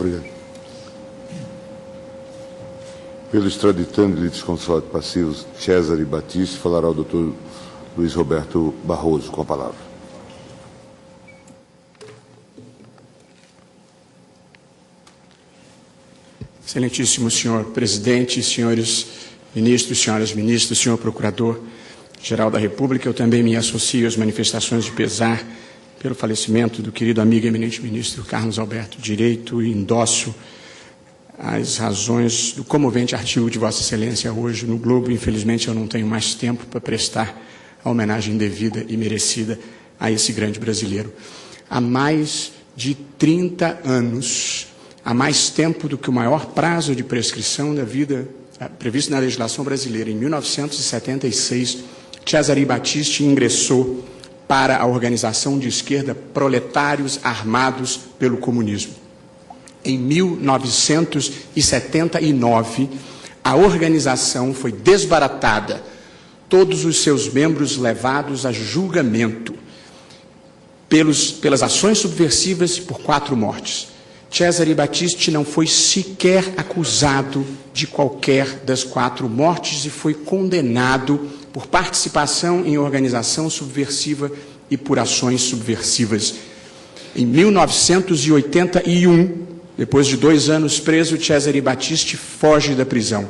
Obrigado. Pelo extraditando de litis consulados passivos Cesare Battisti, falará o doutor Luiz Roberto Barroso, com a palavra. Excelentíssimo senhor presidente, senhores ministros, senhoras ministras, senhor procurador-geral da República, eu também me associo às manifestações de pesar pelo falecimento do querido amigo e eminente ministro Carlos Alberto Direito e endosso as razões do comovente artigo de Vossa Excelência hoje no Globo. Infelizmente, eu não tenho mais tempo para prestar a homenagem devida e merecida a esse grande brasileiro. Há mais de 30 anos, há mais tempo do que o maior prazo de prescrição da vida previsto na legislação brasileira, em 1976, Cesare Battisti ingressou para a organização de esquerda Proletários Armados pelo Comunismo. Em 1979, a organização foi desbaratada, todos os seus membros levados a julgamento pelas ações subversivas por 4 mortes. Cesare Battisti não foi sequer acusado de qualquer das 4 mortes e foi condenado por participação em organização subversiva e por ações subversivas. Em 1981, depois de 2 anos preso, Cesare Battisti foge da prisão.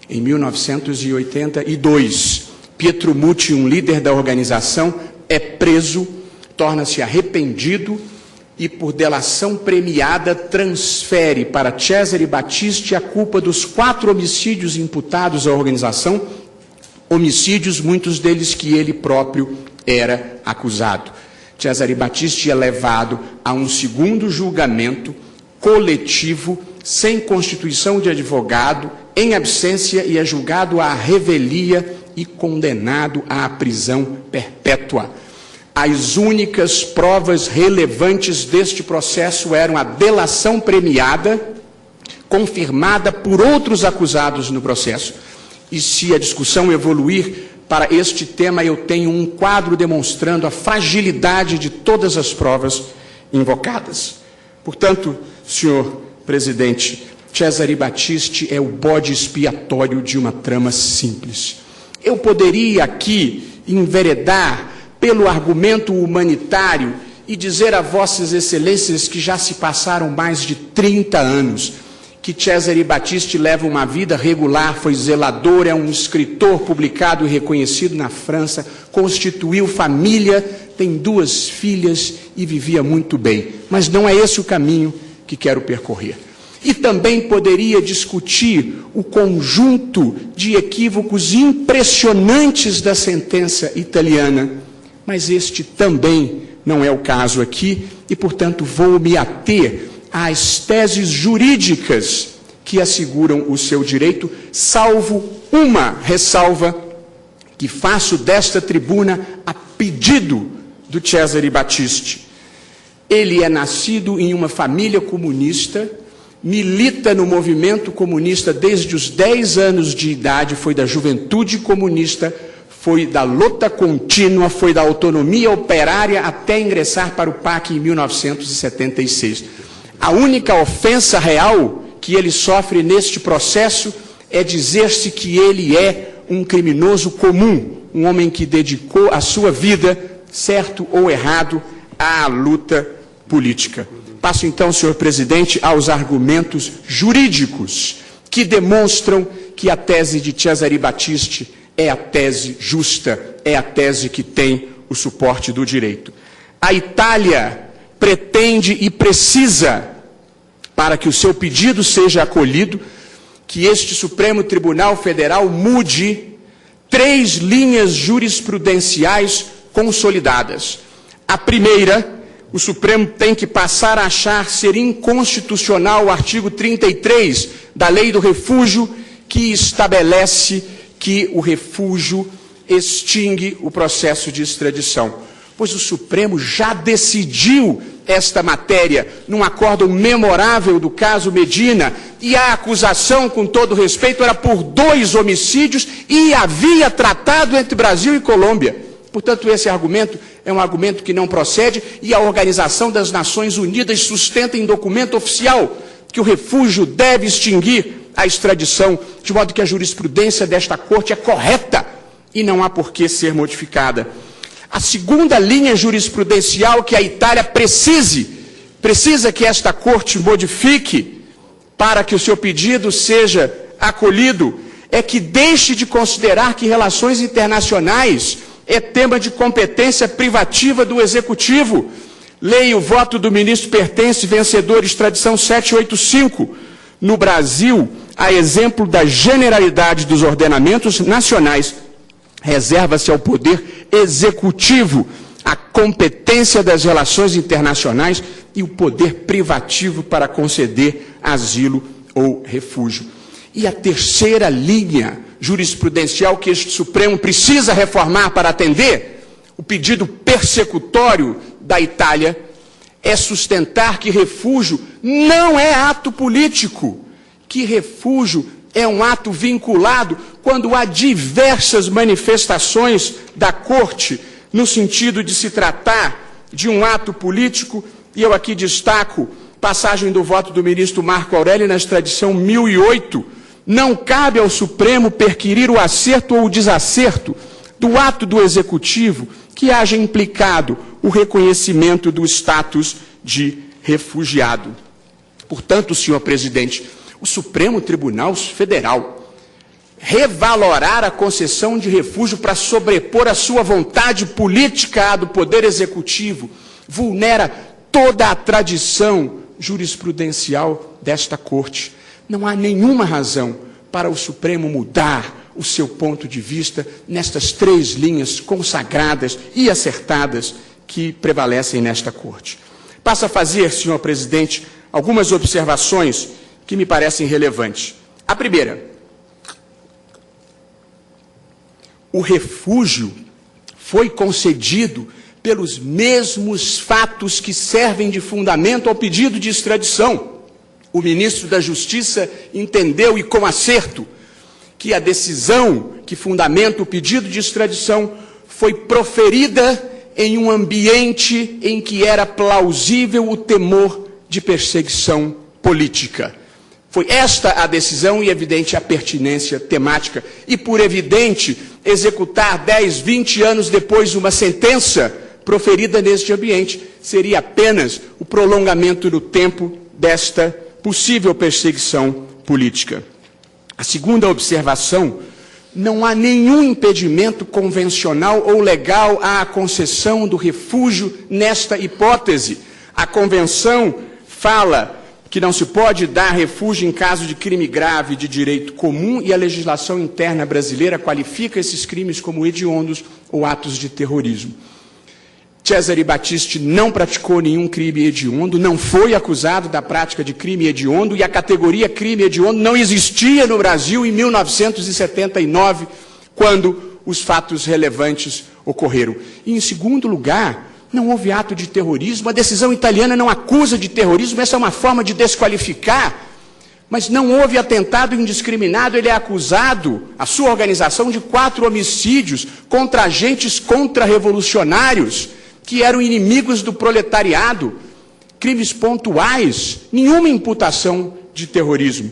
Em 1982, Pietro Muti, um líder da organização, é preso, torna-se arrependido e, por delação premiada, transfere para Cesare Battisti a culpa dos 4 homicídios imputados à organização, homicídios, muitos deles que ele próprio era acusado. Cesare Battisti é levado a um segundo julgamento coletivo, sem constituição de advogado, em absência, e é julgado à revelia e condenado à prisão perpétua. As únicas provas relevantes deste processo eram a delação premiada, confirmada por outros acusados no processo. E se a discussão evoluir para este tema, eu tenho um quadro demonstrando a fragilidade de todas as provas invocadas. Portanto, senhor presidente, Cesare Battisti é o bode expiatório de uma trama simples. Eu poderia aqui enveredar pelo argumento humanitário e dizer a vossas excelências que já se passaram mais de 30 anos, que Cesare Battisti leva uma vida regular, foi zelador, é um escritor publicado e reconhecido na França, constituiu família, tem 2 filhas e vivia muito bem. Mas não é esse o caminho que quero percorrer. E também poderia discutir o conjunto de equívocos impressionantes da sentença italiana, mas este também não é o caso aqui e, portanto, vou me ater às teses jurídicas que asseguram o seu direito, salvo uma ressalva que faço desta tribuna a pedido do Cesare Battisti. Ele é nascido em uma família comunista, milita no movimento comunista desde os 10 anos de idade, foi da juventude comunista, foi da luta contínua, foi da autonomia operária até ingressar para o PAC em 1976. A única ofensa real que ele sofre neste processo é dizer-se que ele é um criminoso comum, um homem que dedicou a sua vida, certo ou errado, à luta política. Passo então, senhor presidente, aos argumentos jurídicos que demonstram que a tese de Cesare Battisti é a tese justa, é a tese que tem o suporte do direito. A Itália pretende e precisa, para que o seu pedido seja acolhido, que este Supremo Tribunal Federal mude 3 linhas jurisprudenciais consolidadas. A primeira, o Supremo tem que passar a achar ser inconstitucional o artigo 33 da Lei do Refúgio, que estabelece que o refúgio extingue o processo de extradição. Pois o Supremo já decidiu esta matéria num acórdão memorável do caso Medina, e a acusação, com todo respeito, era por 2 homicídios e havia tratado entre Brasil e Colômbia. Portanto, esse argumento é um argumento que não procede, e a Organização das Nações Unidas sustenta em documento oficial que o refúgio deve extinguir a extradição, de modo que a jurisprudência desta Corte é correta e não há por que ser modificada. A segunda linha jurisprudencial que a Itália precisa que esta Corte modifique para que o seu pedido seja acolhido, é que deixe de considerar que relações internacionais é tema de competência privativa do Executivo. Leia o voto do ministro Pertence, vencedor, extradição 785. No Brasil, a exemplo da generalidade dos ordenamentos nacionais, reserva-se ao Poder Executivo a competência das relações internacionais e o poder privativo para conceder asilo ou refúgio. E a terceira linha jurisprudencial que este Supremo precisa reformar para atender o pedido persecutório da Itália é sustentar que refúgio não é ato político, que refúgio é um ato vinculado quando há diversas manifestações da Corte no sentido de se tratar de um ato político, e eu aqui destaco passagem do voto do ministro Marco Aurélio na extradição 1008, não cabe ao Supremo perquirir o acerto ou o desacerto do ato do Executivo que haja implicado o reconhecimento do status de refugiado. Portanto, senhor presidente, o Supremo Tribunal Federal revalorar a concessão de refúgio para sobrepor a sua vontade política à do Poder Executivo vulnera toda a tradição jurisprudencial desta Corte. Não há nenhuma razão para o Supremo mudar o seu ponto de vista nestas três linhas consagradas e acertadas que prevalecem nesta Corte. Passo a fazer, senhor presidente, algumas observações que me parecem relevantes. A primeira, o refúgio foi concedido pelos mesmos fatos que servem de fundamento ao pedido de extradição. O ministro da Justiça entendeu, e com acerto, que a decisão que fundamenta o pedido de extradição foi proferida em um ambiente em que era plausível o temor de perseguição política. Foi esta a decisão e evidente a pertinência temática. E, por evidente, executar 10, 20 anos depois uma sentença proferida neste ambiente seria apenas o prolongamento do tempo desta possível perseguição política. A segunda observação, não há nenhum impedimento convencional ou legal à concessão do refúgio nesta hipótese. A Convenção fala que não se pode dar refúgio em caso de crime grave de direito comum e a legislação interna brasileira qualifica esses crimes como hediondos ou atos de terrorismo. Cesare Battisti não praticou nenhum crime hediondo, não foi acusado da prática de crime hediondo e a categoria crime hediondo não existia no Brasil em 1979, quando os fatos relevantes ocorreram. E, em segundo lugar, não houve ato de terrorismo, a decisão italiana não acusa de terrorismo, essa é uma forma de desqualificar, mas não houve atentado indiscriminado, ele é acusado, a sua organização, de 4 homicídios contra agentes contra-revolucionários, que eram inimigos do proletariado, crimes pontuais, nenhuma imputação de terrorismo.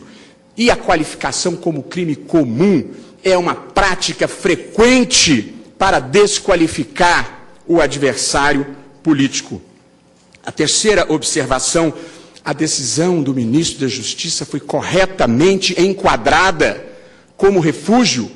E a qualificação como crime comum é uma prática frequente para desqualificar o adversário político. A terceira observação, a decisão do ministro da Justiça foi corretamente enquadrada como refúgio,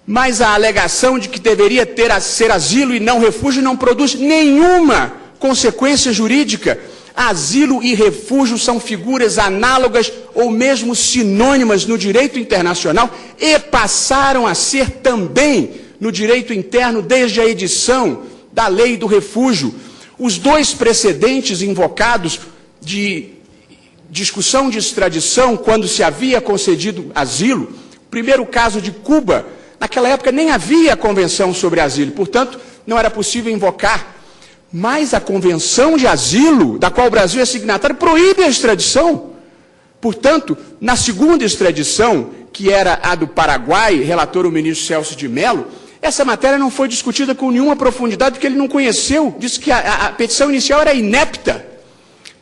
mas a alegação de que deveria ser asilo e não refúgio não produz nenhuma consequência jurídica. Asilo e refúgio são figuras análogas ou mesmo sinônimas no direito internacional e passaram a ser também no direito interno desde a edição da Lei do Refúgio. Os dois precedentes invocados de discussão de extradição, quando se havia concedido asilo, o primeiro caso de Cuba, naquela época nem havia convenção sobre asilo, portanto, não era possível invocar. Mas a convenção de asilo, da qual o Brasil é signatário, proíbe a extradição. Portanto, na segunda extradição, que era a do Paraguai, relator o ministro Celso de Mello, essa matéria não foi discutida com nenhuma profundidade, porque ele não conheceu, disse que a petição inicial era inepta.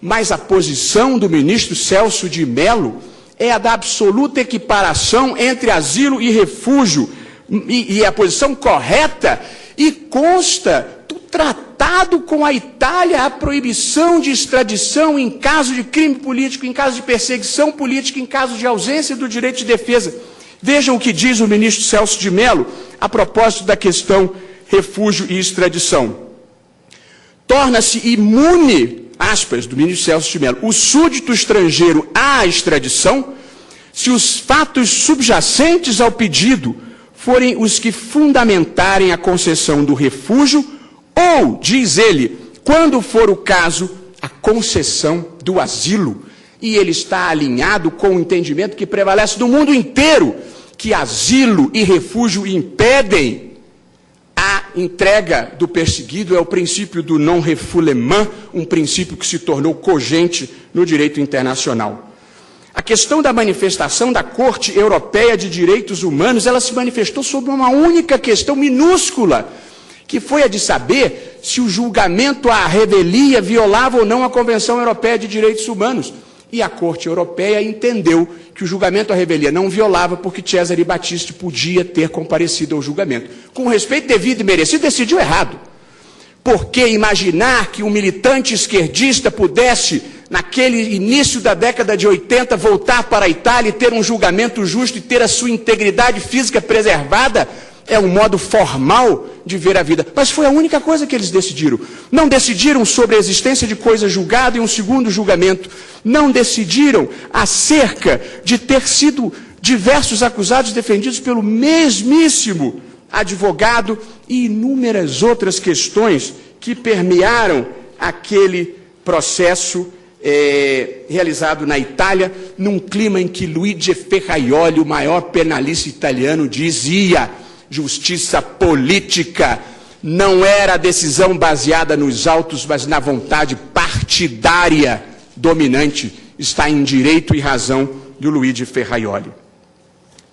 mas a posição do ministro Celso de Mello é a da absoluta equiparação entre asilo e refúgio, e a posição correta, e consta do tratado com a Itália a proibição de extradição em caso de crime político, em caso de perseguição política, em caso de ausência do direito de defesa. Vejam o que diz o ministro Celso de Mello a propósito da questão refúgio e extradição. Torna-se imune, aspas, do ministro Celso de Mello, o súdito estrangeiro à extradição, se os fatos subjacentes ao pedido forem os que fundamentarem a concessão do refúgio ou, diz ele, quando for o caso, a concessão do asilo. E ele está alinhado com o entendimento que prevalece no mundo inteiro, que asilo e refúgio impedem a entrega do perseguido, é o princípio do non-refoulement, um princípio que se tornou cogente no direito internacional. A questão da manifestação da Corte Europeia de Direitos Humanos, ela se manifestou sobre uma única questão minúscula, que foi a de saber se o julgamento à revelia violava ou não a Convenção Europeia de Direitos Humanos. E a Corte Europeia entendeu que o julgamento à revelia não violava, porque Cesare Battisti podia ter comparecido ao julgamento. Com respeito devido e merecido, decidiu errado. Porque imaginar que um militante esquerdista pudesse, naquele início da década de 80, voltar para a Itália e ter um julgamento justo e ter a sua integridade física preservada, é um modo formal de ver a vida. Mas foi a única coisa que eles decidiram. Não decidiram sobre a existência de coisa julgada em um segundo julgamento. Não decidiram acerca de ter sido diversos acusados defendidos pelo mesmíssimo advogado e inúmeras outras questões que permearam aquele processo realizado na Itália, num clima em que Luigi Ferraioli, o maior penalista italiano, dizia: justiça política não era a decisão baseada nos autos, mas na vontade partidária dominante. Está em direito e razão do Luigi Ferraioli.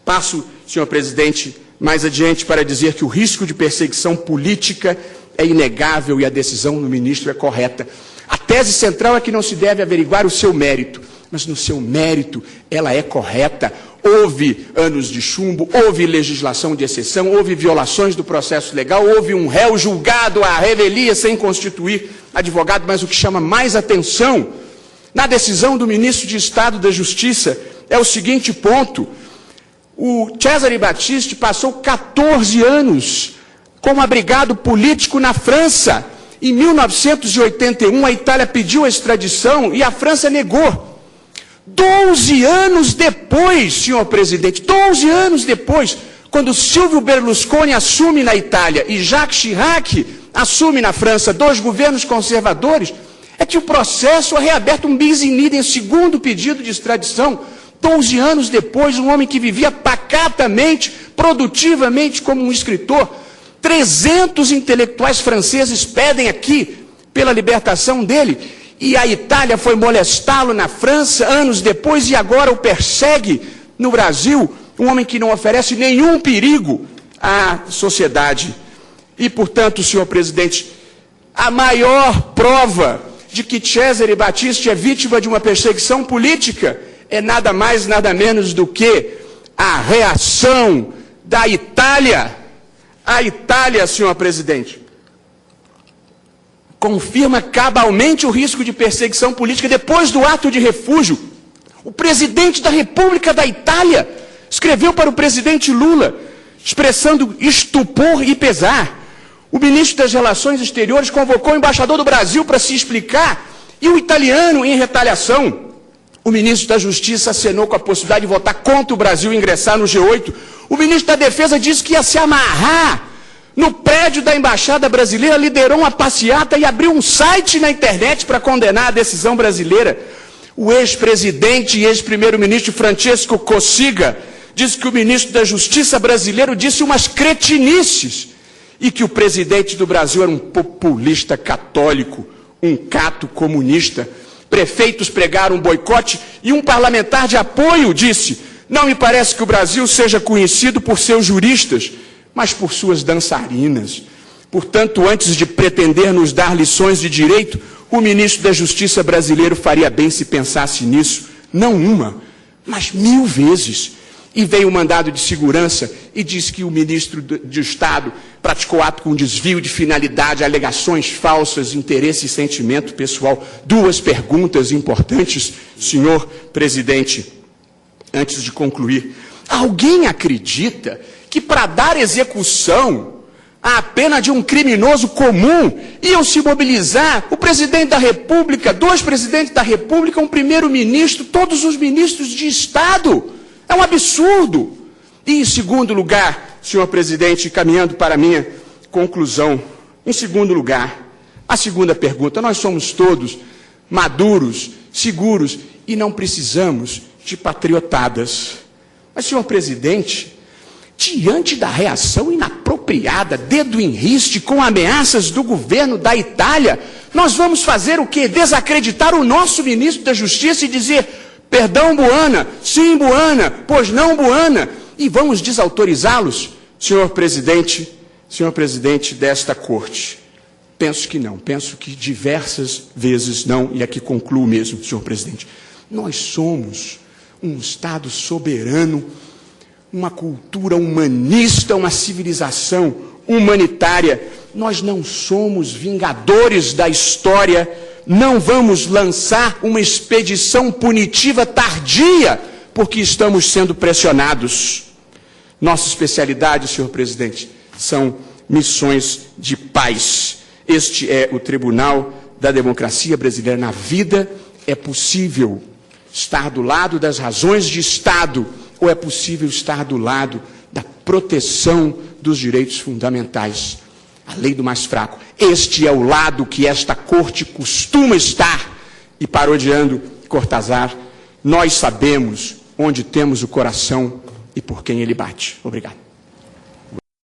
Passo, senhor presidente, mais adiante para dizer que o risco de perseguição política é inegável e a decisão do ministro é correta. A tese central é que não se deve averiguar o seu mérito, mas no seu mérito ela é correta. Houve anos de chumbo, houve legislação de exceção, houve violações do processo legal, houve um réu julgado à revelia sem constituir advogado, mas o que chama mais atenção na decisão do ministro de Estado da Justiça é o seguinte ponto: o Cesare Battisti passou 14 anos como abrigado político na França. Em 1981, a Itália pediu a extradição e a França negou. 12 anos depois, senhor presidente, 12 anos depois, quando Silvio Berlusconi assume na Itália e Jacques Chirac assume na França, dois governos conservadores, é que o processo é reaberto um bis in idem, segundo pedido de extradição. 12 anos depois, um homem que vivia pacatamente, produtivamente como um escritor. 300 intelectuais franceses pedem aqui pela libertação dele. E a Itália foi molestá-lo na França anos depois e agora o persegue no Brasil. Um homem que não oferece nenhum perigo à sociedade. E, portanto, senhor presidente, a maior prova de que Cesare Battisti é vítima de uma perseguição política é nada mais, nada menos do que a reação da Itália. A Itália, senhor presidente, confirma cabalmente o risco de perseguição política depois do ato de refúgio. O presidente da República da Itália escreveu para o presidente Lula, expressando estupor e pesar. O ministro das Relações Exteriores convocou o embaixador do Brasil para se explicar, e o italiano, em retaliação, o ministro da Justiça acenou com a possibilidade de votar contra o Brasil ingressar no G8. O ministro da Defesa disse que ia se amarrar no prédio da Embaixada Brasileira, liderou uma passeata e abriu um site na internet para condenar a decisão brasileira. O ex-presidente e ex-primeiro-ministro Francesco Cossiga disse que o ministro da Justiça brasileiro disse umas cretinices e que o presidente do Brasil era um populista católico, um cato comunista. Prefeitos pregaram um boicote e um parlamentar de apoio disse: não me parece que o Brasil seja conhecido por seus juristas, mas por suas dançarinas. Portanto, antes de pretender nos dar lições de direito, O ministro da Justiça brasileiro faria bem se pensasse nisso, não uma, mas 1000 vezes. E veio o mandado de segurança e disse que o ministro de Estado praticou ato com desvio de finalidade, alegações falsas, interesse e sentimento pessoal. 2 perguntas importantes, senhor presidente, antes de concluir. Alguém acredita que para dar execução à pena de um criminoso comum iam se mobilizar o presidente da República, 2 presidentes da República, um primeiro-ministro, todos os ministros de Estado? É um absurdo. E, em segundo lugar, senhor presidente, caminhando para a minha conclusão, em segundo lugar, a segunda pergunta: nós somos todos maduros, seguros e não precisamos de patriotadas. Mas, senhor presidente, diante da reação inapropriada, dedo em riste, com ameaças do governo da Itália, nós vamos fazer o quê? Desacreditar o nosso ministro da Justiça e dizer: perdão, Buana, sim, Buana, pois não, Buana, e vamos desautorizá-los? Senhor presidente desta corte, penso que não, penso que diversas vezes não, e aqui concluo mesmo, senhor presidente. Nós somos um Estado soberano, uma cultura humanista, uma civilização humanitária. Nós não somos vingadores da história, não vamos lançar uma expedição punitiva tardia, porque estamos sendo pressionados. Nossa especialidade, senhor presidente, são missões de paz. Este é o Tribunal da Democracia Brasileira. Na vida é possível estar do lado das razões de Estado, ou é possível estar do lado da proteção dos direitos fundamentais, a lei do mais fraco. Este é o lado que esta corte costuma estar. E parodiando Cortázar, nós sabemos onde temos o coração e por quem ele bate. Obrigado.